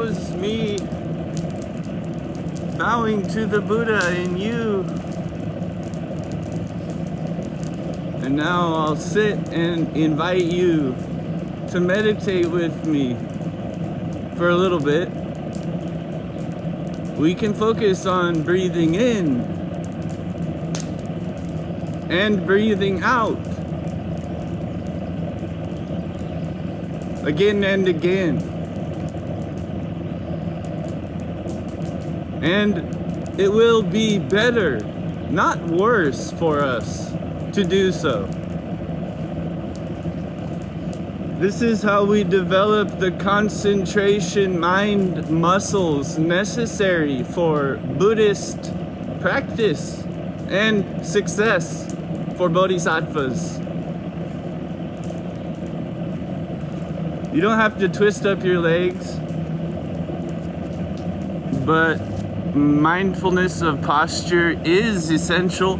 was me bowing to the Buddha in you. And now I'll sit and invite you to meditate with me for a little bit. We can focus on breathing in and breathing out again and again. And it will be better, not worse, for us to do so. This is how we develop the concentration mind muscles necessary for Buddhist practice and success for bodhisattvas. You don't have to twist up your legs, but mindfulness of posture is essential.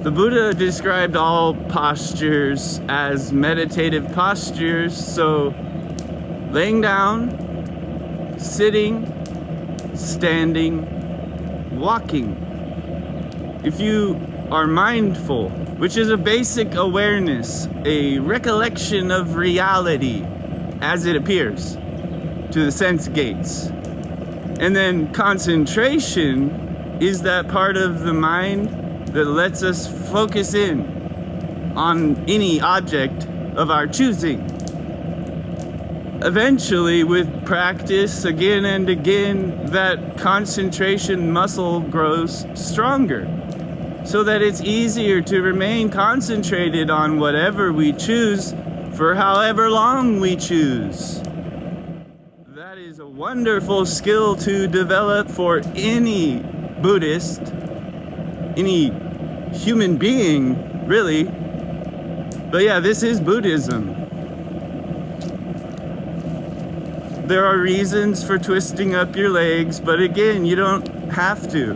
The Buddha described all postures as meditative postures, so laying down, sitting, standing, walking. If you are mindful, which is a basic awareness, a recollection of reality as it appears to the sense gates. And then concentration is that part of the mind that lets us focus in on any object of our choosing. Eventually, with practice again and again, that concentration muscle grows stronger, so that it's easier to remain concentrated on whatever we choose for however long we choose. That is a wonderful skill to develop for any Buddhist, any human being, really. But yeah, this is Buddhism. There are reasons for twisting up your legs, but again, you don't have to.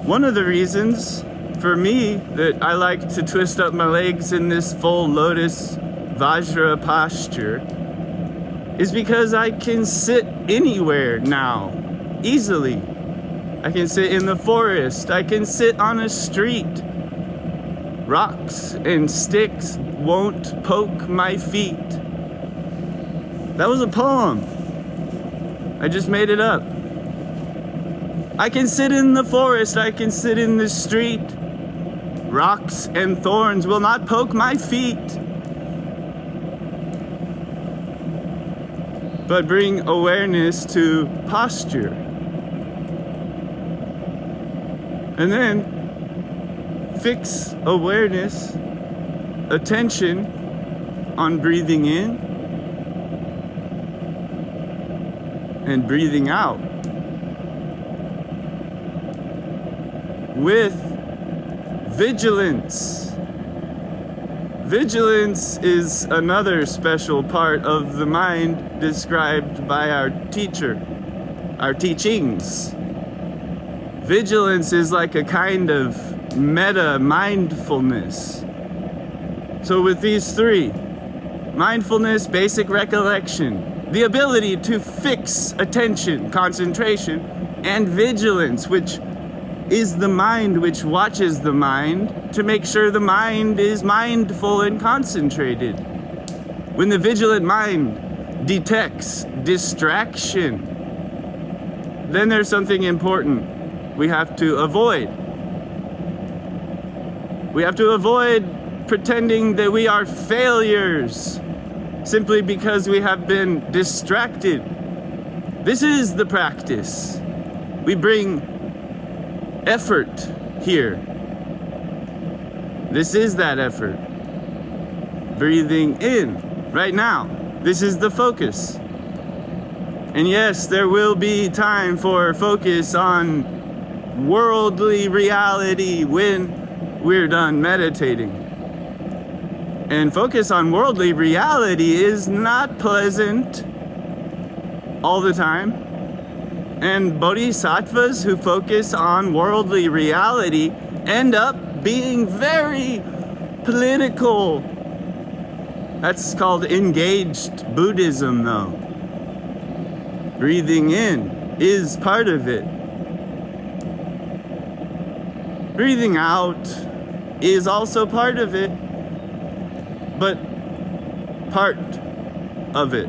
One of the reasons for me that I like to twist up my legs in this full lotus vajra posture is because I can sit anywhere now, easily. I can sit in the forest. I can sit on a street. Rocks and sticks won't poke my feet. That was a poem. I just made it up. I can sit in the forest. I can sit in the street. Rocks and thorns will not poke my feet. But bring awareness to posture. And then fix awareness, attention on breathing in and breathing out with vigilance. Vigilance is another special part of the mind described by our teacher, our teachings. Vigilance is like a kind of meta-mindfulness. So with these three, mindfulness, basic recollection, the ability to fix attention, concentration, and vigilance, which is the mind which watches the mind to make sure the mind is mindful and concentrated. When the vigilant mind detects distraction, then there's something important we have to avoid. We have to avoid pretending that we are failures simply because we have been distracted. This is the practice. We bring effort here. This is that effort. Breathing in right now. This is the focus. And yes, there will be time for focus on worldly reality when we're done meditating. And focus on worldly reality is not pleasant all the time. And bodhisattvas who focus on worldly reality end up being very political. That's called engaged Buddhism, though. Breathing in is part of it. Breathing out is also part of it, but part of it.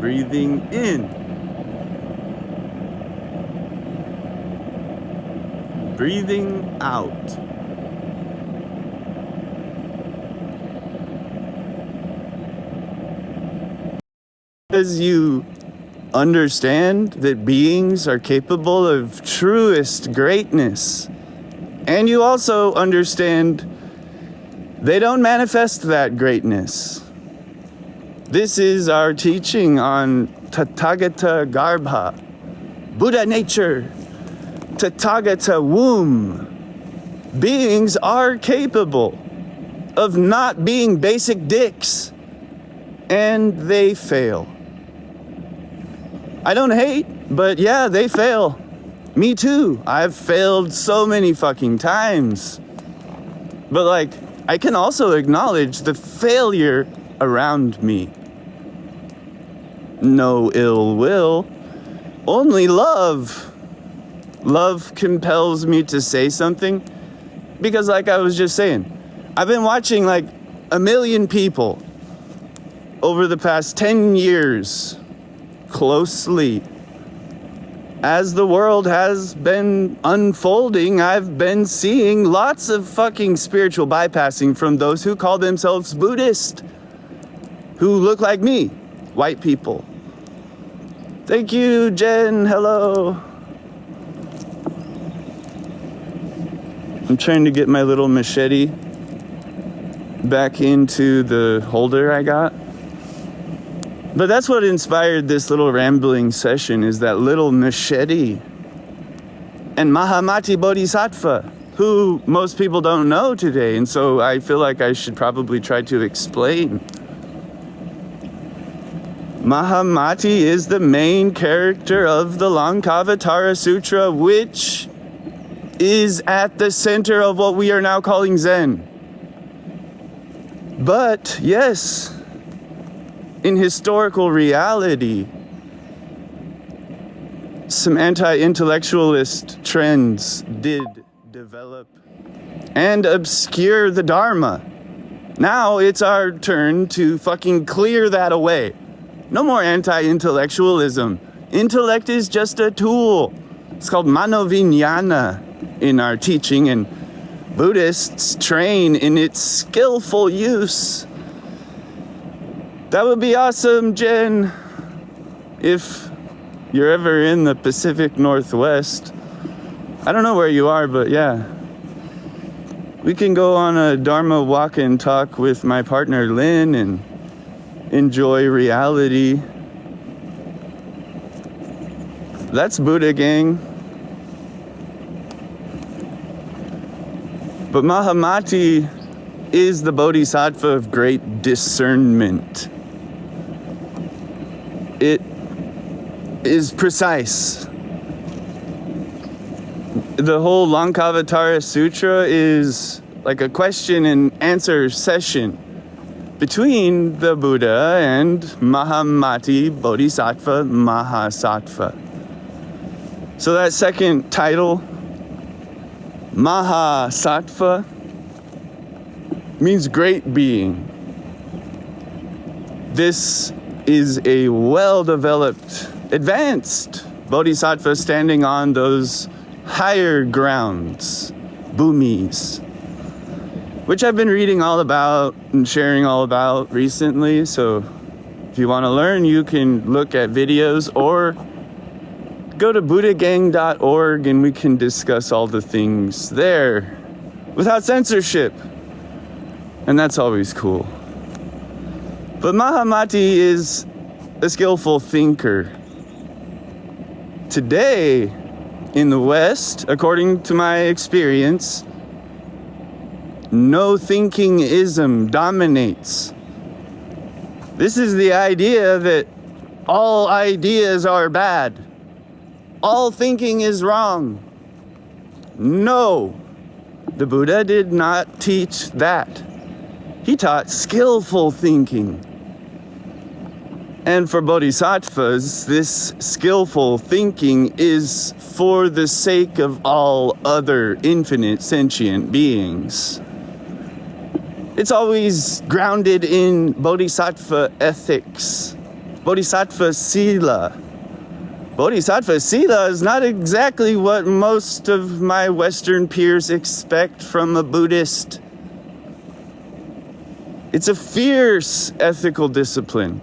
Breathing in. Breathing out. As you understand that beings are capable of truest greatness, and you also understand they don't manifest that greatness. This is our teaching on Tathagata Garbha, Buddha nature, Tathagata womb. Beings are capable of not being basic dicks, and they fail. I don't hate, but yeah, they fail. Me too. I've failed so many fucking times. But like, I can also acknowledge the failure around me. No ill will, only love. Love compels me to say something because, like I was just saying, I've been watching like 1 million people over the past 10 years closely. As the world has been unfolding, I've been seeing lots of fucking spiritual bypassing from those who call themselves Buddhist, who look like me, white people. Thank you, Jen. Hello. I'm trying to get my little machete back into the holder I got. But that's what inspired this little rambling session, is that little machete. And Mahamati Bodhisattva, who most people don't know today, and so I feel like I should probably try to explain. Mahamati is the main character of the Lankavatara Sutra, which is at the center of what we are now calling Zen. But yes, in historical reality, some anti-intellectualist trends did develop and obscure the Dharma. Now it's our turn to fucking clear that away. No more anti-intellectualism. Intellect is just a tool. It's called manovinyana in our teaching, and Buddhists train in its skillful use. That would be awesome, Jen, if you're ever in the Pacific Northwest. I don't know where you are, but yeah. We can go on a Dharma walk and talk with my partner Lynn and enjoy reality. That's Buddha gang. But Mahamati is the bodhisattva of great discernment. It is precise. The whole Lankavatara Sutra is like a question and answer session between the Buddha and Mahamati Bodhisattva Mahasattva. So that second title, Mahasattva, means great being. This is a well-developed, advanced bodhisattva standing on those higher grounds, bhumis, which I've been reading all about and sharing all about recently. So if you want to learn, you can look at videos or go to BuddhaGang.org and we can discuss all the things there without censorship. And that's always cool. But Mahamati is a skillful thinker. Today, in the West, according to my experience, no thinking-ism dominates. This is the idea that all ideas are bad. All thinking is wrong. No, the Buddha did not teach that. He taught skillful thinking. And for bodhisattvas, this skillful thinking is for the sake of all other infinite sentient beings. It's always grounded in bodhisattva ethics, bodhisattva sila. Bodhisattva sila is not exactly what most of my Western peers expect from a Buddhist. It's a fierce ethical discipline.